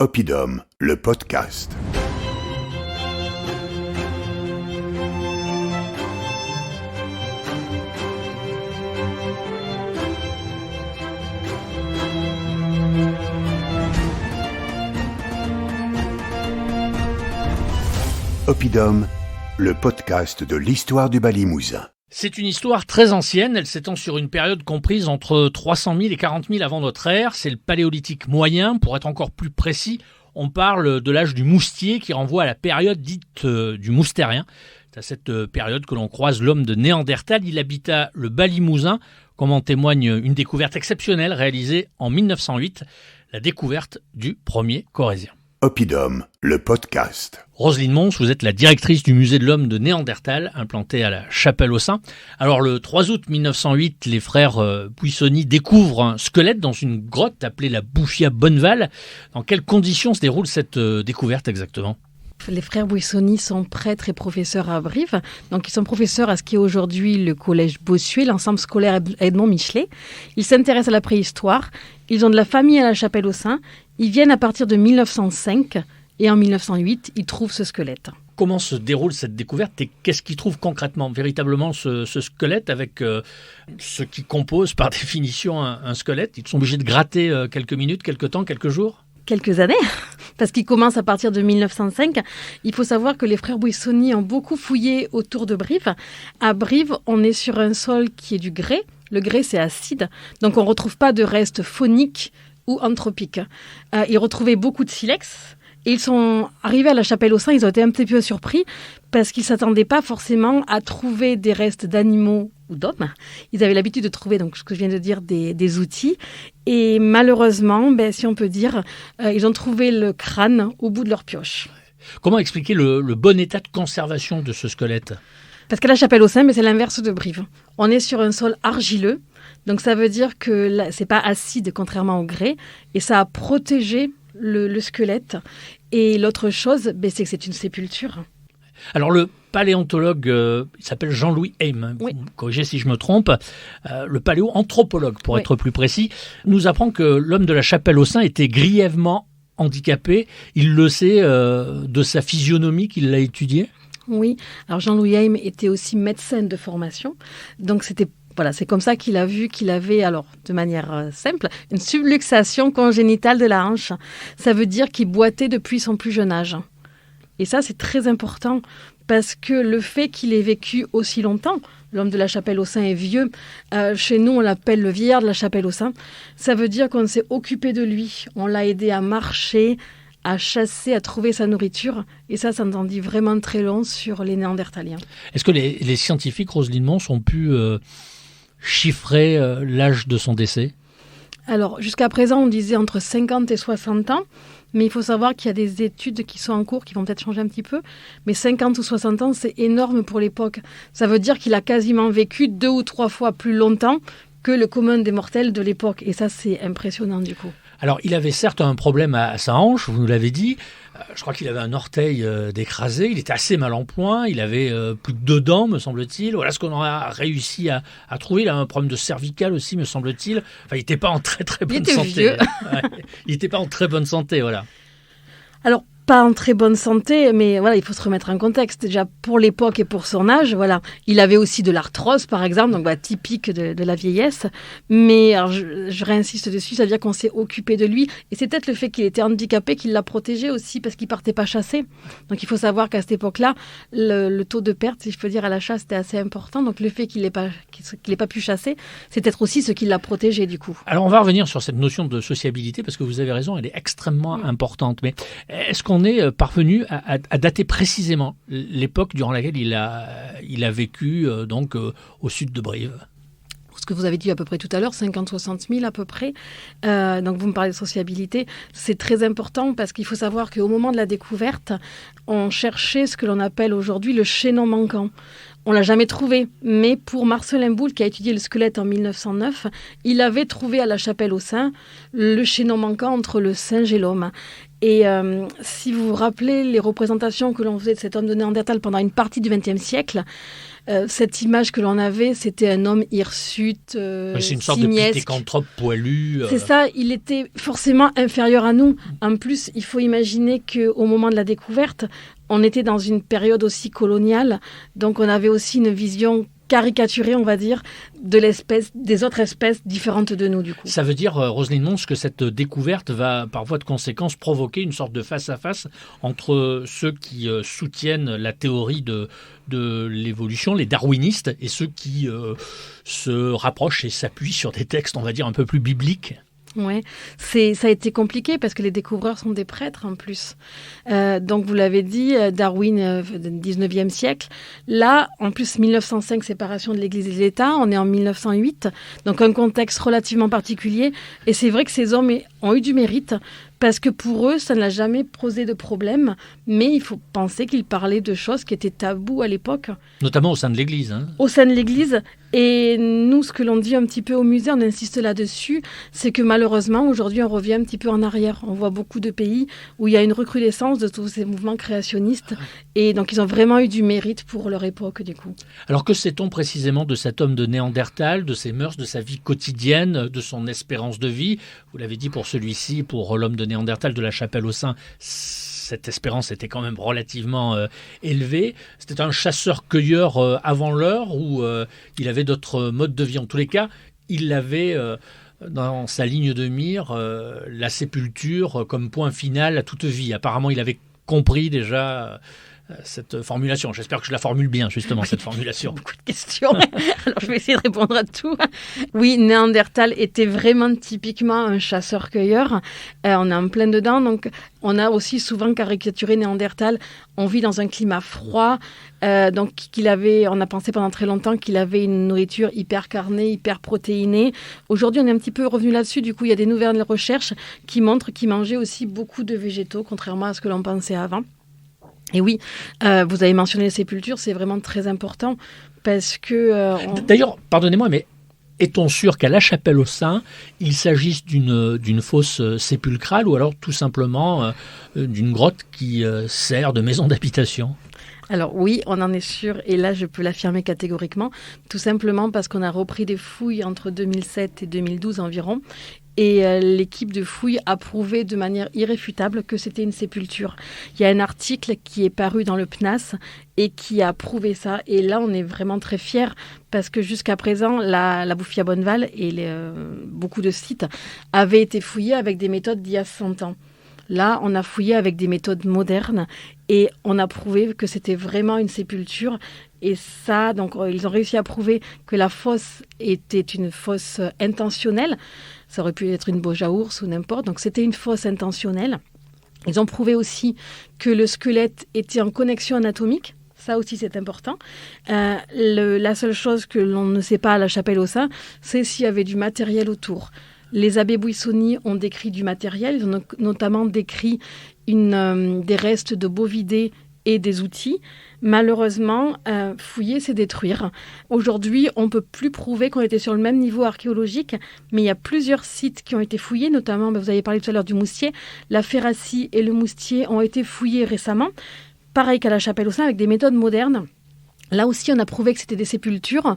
Oppidum, le podcast. Oppidum, le podcast de l'histoire du Bas Limousin. C'est une histoire très ancienne, elle s'étend sur une période comprise entre 300 000 et 40 000 avant notre ère. C'est le paléolithique moyen, pour être encore plus précis, on parle de l'âge du moustier qui renvoie à la période dite du moustérien. C'est à cette période que l'on croise l'homme de Néandertal. Il habita le Bas Limousin, comme en témoigne une découverte exceptionnelle réalisée en 1908, la découverte du premier corésien. Oppidum, le podcast. Roselyne Mons, vous êtes la directrice du musée de l'homme de Néandertal, implanté à la Chapelle-aux-Saints. Alors le 3 août 1908, les frères Buissoni découvrent un squelette dans une grotte appelée la Bouffia Bonneval. Dans quelles conditions se déroule cette découverte exactement ? Les frères Buissoni sont prêtres et professeurs à Brive. Donc, ils sont professeurs à ce qui est aujourd'hui le collège Bossuet, l'ensemble scolaire Edmond Michelet. Ils s'intéressent à la préhistoire. Ils ont de la famille à la Chapelle-aux-Saints. Ils viennent à partir de 1905 et en 1908, ils trouvent ce squelette. Comment se déroule cette découverte et qu'est-ce qu'ils trouvent concrètement, véritablement, ce squelette avec ce qui compose par définition un squelette ? Ils sont obligés de gratter quelques minutes, quelques temps, quelques jours ? Quelques années, parce qu'ils commencent à partir de 1905. Il faut savoir que les frères Buissoni ont beaucoup fouillé autour de Brive. À Brive, on est sur un sol qui est du grès. Le grès, c'est acide, donc on ne retrouve pas de restes fauniques ou anthropiques. Ils retrouvaient beaucoup de silex. Et ils sont arrivés à la Chapelle-aux-Saints, ils ont été un petit peu surpris parce qu'ils ne s'attendaient pas forcément à trouver des restes d'animaux ou d'hommes. Ils avaient l'habitude de trouver, donc ce que je viens de dire, des outils. Et malheureusement, si on peut dire, ils ont trouvé le crâne au bout de leur pioche. Comment expliquer le bon état de conservation de ce squelette ? Parce qu'à la Chapelle-aux-Saints, c'est l'inverse de Brive. On est sur un sol argileux, donc ça veut dire que ce n'est pas acide contrairement au grès, et ça a protégé le squelette. Et l'autre chose, c'est que c'est une sépulture. Alors le paléontologue, il s'appelle Jean-Louis Heim, oui. Vous me corrigez si je me trompe, le paléoanthropologue pour être plus précis, nous apprend que l'homme de la Chapelle-aux-Saints était grièvement handicapé. Il le sait de sa physionomie qu'il l'a étudiée. Oui, alors Jean-Louis Heim était aussi médecin de formation, donc c'est comme ça qu'il a vu qu'il avait, alors de manière simple, une subluxation congénitale de la hanche. Ça veut dire qu'il boitait depuis son plus jeune âge. Et ça, c'est très important parce que le fait qu'il ait vécu aussi longtemps, l'homme de la Chapelle-aux-Saints est vieux, chez nous on l'appelle le vieillard de la Chapelle-aux-Saints, ça veut dire qu'on s'est occupé de lui, on l'a aidé à marcher, à chasser, à trouver sa nourriture. Et ça en dit vraiment très long sur les Néandertaliens. Est-ce que les scientifiques, Roselyne Mons, ont pu chiffrer l'âge de son décès ? Alors, jusqu'à présent, on disait entre 50 et 60 ans. Mais il faut savoir qu'il y a des études qui sont en cours, qui vont peut-être changer un petit peu. Mais 50 ou 60 ans, c'est énorme pour l'époque. Ça veut dire qu'il a quasiment vécu 2 ou 3 fois plus longtemps que le commun des mortels de l'époque. Et ça, c'est impressionnant du coup. Alors, il avait certes un problème à sa hanche, vous nous l'avez dit. Je crois qu'il avait un orteil d'écrasé. Il était assez mal en point. Il avait plus que 2 dents, me semble-t-il. Voilà ce qu'on a réussi à trouver. Il a un problème de cervical aussi, me semble-t-il. Enfin, il n'était pas en très très bonne santé. Vieux. Ouais, il n'était pas en très bonne santé, voilà. Alors, pas en très bonne santé, mais voilà, il faut se remettre en contexte. Déjà, pour l'époque et pour son âge, voilà. Il avait aussi de l'arthrose, par exemple, donc typique de la vieillesse. Mais alors, je réinsiste dessus, ça veut dire qu'on s'est occupé de lui. Et c'est peut-être le fait qu'il était handicapé qui l'a protégé aussi, parce qu'il partait pas chasser. Donc, il faut savoir qu'à cette époque-là, le taux de perte, si je peux dire, à la chasse, était assez important. Donc, le fait qu'il n'ait pas pu chasser, c'est peut-être aussi ce qui l'a protégé, du coup. Alors, on va revenir sur cette notion de sociabilité, parce que vous avez raison, elle est extrêmement importante. Mais est-ce qu'on est parvenu à dater précisément l'époque durant laquelle il a vécu au sud de Brive ? Ce que vous avez dit à peu près tout à l'heure, 50-60 000 à peu près. Donc vous me parlez de sociabilité. C'est très important parce qu'il faut savoir qu'au moment de la découverte, on cherchait ce que l'on appelle aujourd'hui le chaînon manquant. On ne l'a jamais trouvé, mais pour Marcelin Boule, qui a étudié le squelette en 1909, il avait trouvé à la Chapelle-aux-Saints le chaînon manquant entre le singe et l'homme. Et si vous vous rappelez les représentations que l'on faisait de cet homme de Néandertal pendant une partie du XXe siècle, cette image que l'on avait, c'était un homme hirsute, c'est une sorte simiesque. de pithecanthrope poilu. C'est ça, il était forcément inférieur à nous. En plus, il faut imaginer qu'au moment de la découverte, on était dans une période aussi coloniale, donc on avait aussi une vision caricaturée, on va dire, des autres espèces différentes de nous, du coup. Ça veut dire, Roselyne Mons, que cette découverte va, par voie de conséquence, provoquer une sorte de face-à-face entre ceux qui soutiennent la théorie de l'évolution, les darwinistes, et ceux qui se rapprochent et s'appuient sur des textes, on va dire, un peu plus bibliques. Ouais, ça a été compliqué parce que les découvreurs sont des prêtres en plus. Donc vous l'avez dit, Darwin, 19e siècle. Là, en plus, 1905, séparation de l'Église et de l'État. On est en 1908, donc un contexte relativement particulier. Et c'est vrai que ces hommes ont eu du mérite parce que pour eux, ça ne l'a jamais posé de problème. Mais il faut penser qu'ils parlaient de choses qui étaient tabous à l'époque. Notamment au sein de l'Église. Au sein de l'Église. Et nous, ce que l'on dit un petit peu au musée, on insiste là-dessus, c'est que malheureusement, aujourd'hui, on revient un petit peu en arrière. On voit beaucoup de pays où il y a une recrudescence de tous ces mouvements créationnistes. Et donc, ils ont vraiment eu du mérite pour leur époque, du coup. Alors, que sait-on précisément de cet homme de Néandertal, de ses mœurs, de sa vie quotidienne, de son espérance de vie ? Vous l'avez dit pour celui-ci, pour l'homme de Néandertal de la Chapelle-aux-Saints, cette espérance était quand même relativement élevée. C'était un chasseur-cueilleur avant l'heure ou il avait d'autres modes de vie. En tous les cas, il avait dans sa ligne de mire la sépulture comme point final à toute vie. Apparemment, il avait compris déjà cette formulation. J'espère que je la formule bien, justement, cette formulation. Beaucoup de questions. Alors, je vais essayer de répondre à tout. Oui, Néandertal était vraiment typiquement un chasseur-cueilleur. On est en plein dedans. Donc, on a aussi souvent caricaturé Néandertal. On vit dans un climat froid. Donc, on a pensé pendant très longtemps qu'il avait une nourriture hyper carnée, hyper protéinée. Aujourd'hui, on est un petit peu revenu là-dessus. Du coup, il y a des nouvelles recherches qui montrent qu'il mangeait aussi beaucoup de végétaux, contrairement à ce que l'on pensait avant. Et oui, vous avez mentionné les sépultures, c'est vraiment très important parce que... D'ailleurs, pardonnez-moi, mais est-on sûr qu'à la Chapelle-aux-Saints, il s'agisse d'une fosse sépulcrale ou alors tout simplement d'une grotte qui sert de maison d'habitation ? Alors oui, on en est sûr, et là je peux l'affirmer catégoriquement, tout simplement parce qu'on a repris des fouilles entre 2007 et 2012 environ, et l'équipe de fouilles a prouvé de manière irréfutable que c'était une sépulture. Il y a un article qui est paru dans le PNAS et qui a prouvé ça, et là on est vraiment très fiers parce que jusqu'à présent, la Bouffia-Bonneval et beaucoup de sites avaient été fouillés avec des méthodes d'il y a 100 ans. Là, on a fouillé avec des méthodes modernes et on a prouvé que c'était vraiment une sépulture. Et ça, donc, ils ont réussi à prouver que la fosse était une fosse intentionnelle. Ça aurait pu être une bosse à ours ou n'importe. Donc, c'était une fosse intentionnelle. Ils ont prouvé aussi que le squelette était en connexion anatomique. Ça aussi, c'est important. La seule chose que l'on ne sait pas à la Chapelle-aux-Saints, c'est s'il y avait du matériel autour. Les abbés Buissoni ont décrit du matériel, ils ont notamment décrit des restes de bovidés et des outils. Malheureusement, fouiller, c'est détruire. Aujourd'hui, on ne peut plus prouver qu'on était sur le même niveau archéologique, mais il y a plusieurs sites qui ont été fouillés, notamment, vous avez parlé tout à l'heure du Moustier, la Ferracie et le Moustier ont été fouillés récemment, pareil qu'à la Chapelle-aux-Saints, avec des méthodes modernes. Là aussi, on a prouvé que c'était des sépultures.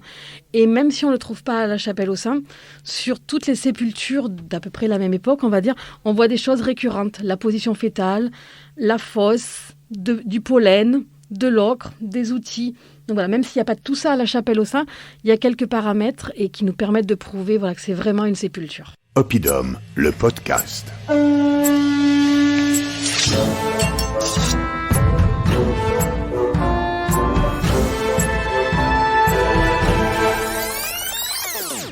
Et même si on ne le trouve pas à la Chapelle-aux-Saints, sur toutes les sépultures d'à peu près la même époque, on va dire, on voit des choses récurrentes. La position fétale, la fosse, du pollen, de l'ocre, des outils. Donc voilà, même s'il n'y a pas tout ça à la Chapelle-aux-Saints, il y a quelques paramètres et qui nous permettent de prouver que c'est vraiment une sépulture. Oppidum, le podcast.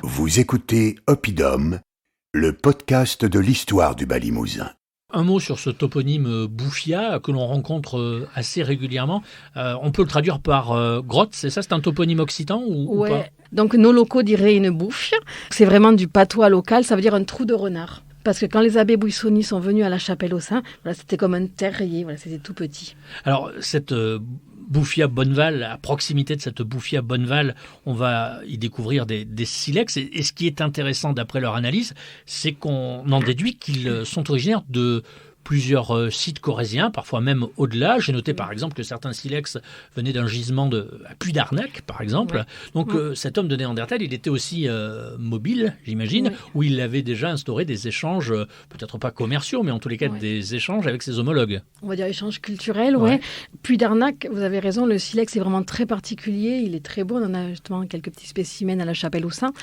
Vous écoutez Oppidum, le podcast de l'histoire du Bas-Limousin. Un mot sur ce toponyme Bouffia que l'on rencontre assez régulièrement. On peut le traduire par grotte, c'est ça? C'est un toponyme occitan ou pas? Donc nos locaux diraient une bouffe. C'est vraiment du patois local, ça veut dire un trou de renard. Parce que quand les abbés Buissoni sont venus à la Chapelle-aux-Saints, c'était comme un terrier, c'était tout petit. Alors cette Bouffia-Bonneval, à proximité de cette Bouffia-Bonneval, on va y découvrir des silex. Et ce qui est intéressant d'après leur analyse, c'est qu'on en déduit qu'ils sont originaires de plusieurs sites corréziens, parfois même au-delà. J'ai noté par exemple que certains silex venaient d'un gisement à Puy d'Arnac, par exemple. Ouais. Donc cet homme de Néandertal, il était aussi mobile, j'imagine, où il avait déjà instauré des échanges, peut-être pas commerciaux, mais en tous les cas des échanges avec ses homologues. On va dire échanges culturels, ouais. Puy d'Arnac, vous avez raison, le silex est vraiment très particulier, il est très beau, on en a justement quelques petits spécimens à la Chapelle-aux-Saints.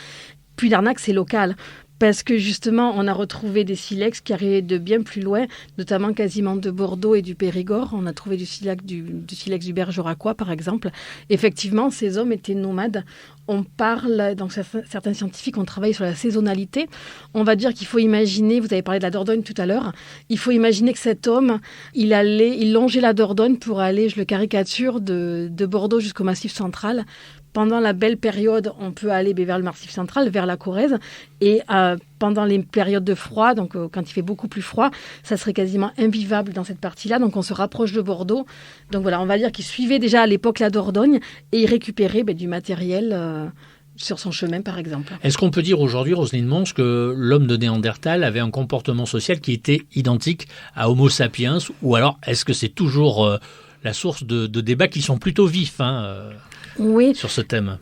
Puy d'Arnac, c'est local. Parce que justement, on a retrouvé des silex qui arrivaient de bien plus loin, notamment quasiment de Bordeaux et du Périgord. On a trouvé du silex du Bergeracois, par exemple. Effectivement, ces hommes étaient nomades. On parle, donc certains scientifiques ont travaillé sur la saisonnalité. On va dire qu'il faut imaginer, vous avez parlé de la Dordogne tout à l'heure, il faut imaginer que cet homme, il longeait la Dordogne pour aller, je le caricature, de Bordeaux jusqu'au Massif central. Pendant la belle période, on peut aller vers le Massif central, vers la Corrèze. Et pendant les périodes de froid, donc quand il fait beaucoup plus froid, ça serait quasiment invivable dans cette partie-là. Donc on se rapproche de Bordeaux. Donc voilà, on va dire qu'il suivait déjà à l'époque la Dordogne et il récupérait du matériel sur son chemin, par exemple. Est-ce qu'on peut dire aujourd'hui, Roselyne Mons, que l'homme de Néandertal avait un comportement social qui était identique à Homo sapiens? Ou alors, est-ce que c'est toujours la source de débats qui sont plutôt vifs sur ce thème?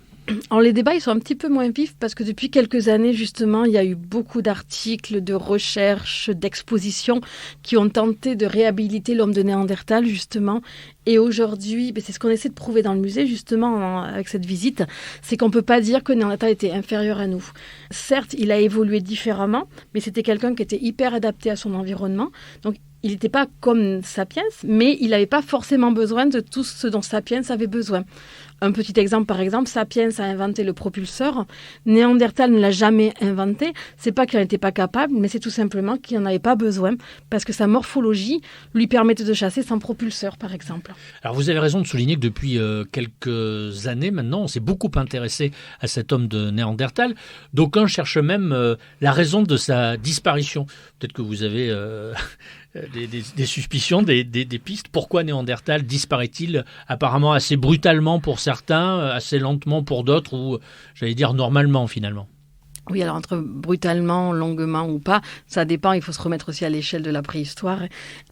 Alors, les débats, ils sont un petit peu moins vifs parce que depuis quelques années, justement, il y a eu beaucoup d'articles, de recherches, d'expositions qui ont tenté de réhabiliter l'homme de Néandertal, justement. Et aujourd'hui, c'est ce qu'on essaie de prouver dans le musée, justement, avec cette visite, c'est qu'on ne peut pas dire que Néandertal était inférieur à nous. Certes, il a évolué différemment, mais c'était quelqu'un qui était hyper adapté à son environnement. Donc, il n'était pas comme Sapiens, mais il n'avait pas forcément besoin de tout ce dont Sapiens avait besoin. Un petit exemple, par exemple, Sapiens a inventé le propulseur. Néandertal ne l'a jamais inventé. C'est pas qu'il n'en était pas capable, mais c'est tout simplement qu'il n'en avait pas besoin parce que sa morphologie lui permettait de chasser sans propulseur, par exemple. Alors vous avez raison de souligner que depuis quelques années maintenant, on s'est beaucoup intéressé à cet homme de Néandertal. D'aucuns cherchent même la raison de sa disparition. Peut-être que vous avez des suspicions, des pistes. Pourquoi Néandertal disparaît-il apparemment assez brutalement pour certains, assez lentement pour d'autres, ou j'allais dire normalement finalement? Oui, alors entre brutalement, longuement ou pas, ça dépend, il faut se remettre aussi à l'échelle de la préhistoire.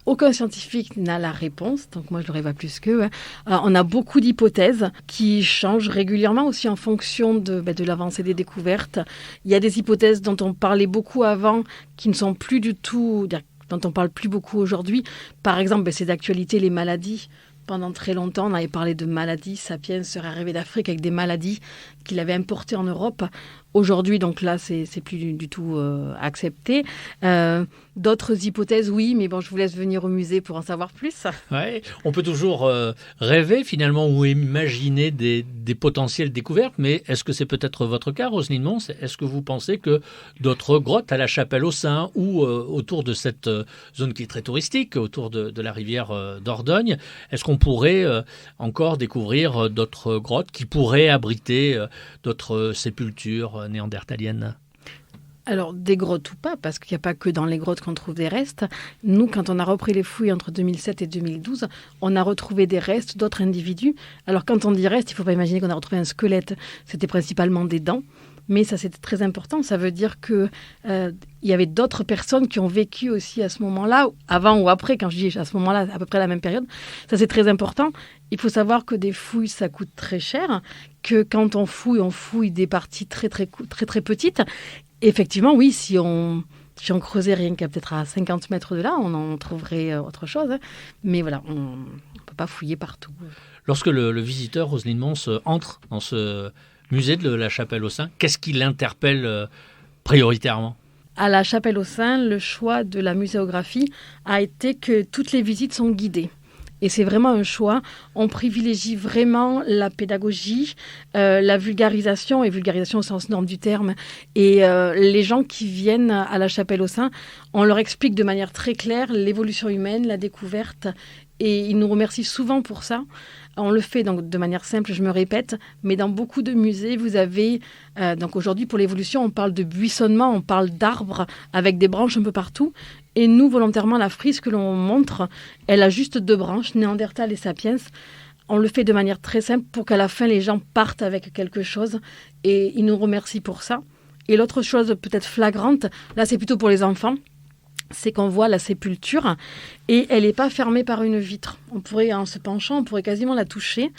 Aucun scientifique n'a la réponse, donc moi je l'aurais pas plus qu'eux. On a beaucoup d'hypothèses qui changent régulièrement aussi en fonction de l'avancée des découvertes. Il y a des hypothèses dont on parlait beaucoup avant qui ne sont plus du tout, dont on parle plus beaucoup aujourd'hui. Par exemple, c'est d'actualité les maladies. Pendant très longtemps, on avait parlé de maladies. Sapiens serait arrivé d'Afrique avec des maladies qu'il avait importées en Europe. Aujourd'hui, donc là, c'est plus du tout accepté. D'autres hypothèses, oui, mais bon, je vous laisse venir au musée pour en savoir plus. Ouais, on peut toujours rêver finalement ou imaginer des potentielles découvertes, mais est-ce que c'est peut-être votre cas, Roselyne Mons? Est-ce que vous pensez que d'autres grottes à la Chapelle-aux-Saints ou autour de cette zone qui est très touristique, autour de la rivière Dordogne, est-ce qu'on pourrait encore découvrir d'autres grottes qui pourraient abriter d'autres sépultures néandertaliennes? Alors, des grottes ou pas, parce qu'il n'y a pas que dans les grottes qu'on trouve des restes. Nous, quand on a repris les fouilles entre 2007 et 2012, on a retrouvé des restes d'autres individus. Alors, quand on dit reste, il ne faut pas imaginer qu'on a retrouvé un squelette. C'était principalement des dents. Mais ça, c'était très important. Ça veut dire qu'il y avait d'autres personnes qui ont vécu aussi à ce moment-là, avant ou après, quand je dis à ce moment-là, à peu près la même période. Ça, c'est très important. Il faut savoir que des fouilles, ça coûte très cher, que quand on fouille des parties très, très, très, très petites. Effectivement, oui, si on creusait rien qu'à peut-être à 50 mètres de là, on en trouverait autre chose. Mais voilà, on ne peut pas fouiller partout. Lorsque le visiteur, Roselyne Mons, entre dans ce musée de la Chapelle-aux-Saints, qu'est-ce qui l'interpelle prioritairement? À la Chapelle-aux-Saints, le choix de la muséographie a été que toutes les visites sont guidées. Et c'est vraiment un choix. On privilégie vraiment la pédagogie, la vulgarisation, et vulgarisation au sens norme du terme. Et les gens qui viennent à la Chapelle-aux-Saints, on leur explique de manière très claire l'évolution humaine, la découverte. Et ils nous remercient souvent pour ça. On le fait donc de manière simple, je me répète, mais dans beaucoup de musées, vous avez... donc aujourd'hui, pour l'évolution, on parle de buissonnement, on parle d'arbres avec des branches un peu partout. Et nous, volontairement, la frise que l'on montre, elle a juste 2 branches, Néandertal et Sapiens. On le fait de manière très simple pour qu'à la fin, les gens partent avec quelque chose. Et ils nous remercient pour ça. Et l'autre chose peut-être flagrante, là, c'est plutôt pour les enfants. c'est qu'on voit la sépulture et elle n'est pas fermée par une vitre. En se penchant, on pourrait quasiment la toucher.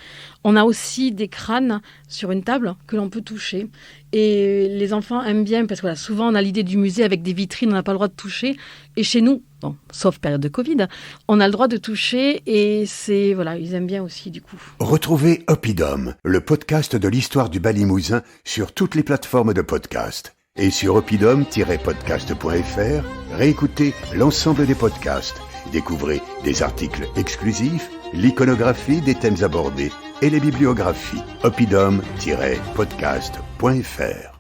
On a aussi des crânes sur une table que l'on peut toucher. Et les enfants aiment bien, parce que souvent on a l'idée du musée avec des vitrines, on n'a pas le droit de toucher. Et chez nous, sauf période de Covid, on a le droit de toucher et ils aiment bien aussi du coup. Retrouvez Oppidum, le podcast de l'histoire du Bas-Limousin sur toutes les plateformes de podcast. Et sur oppidum-podcast.fr, réécoutez l'ensemble des podcasts. Découvrez des articles exclusifs, l'iconographie des thèmes abordés et les bibliographies. oppidum-podcast.fr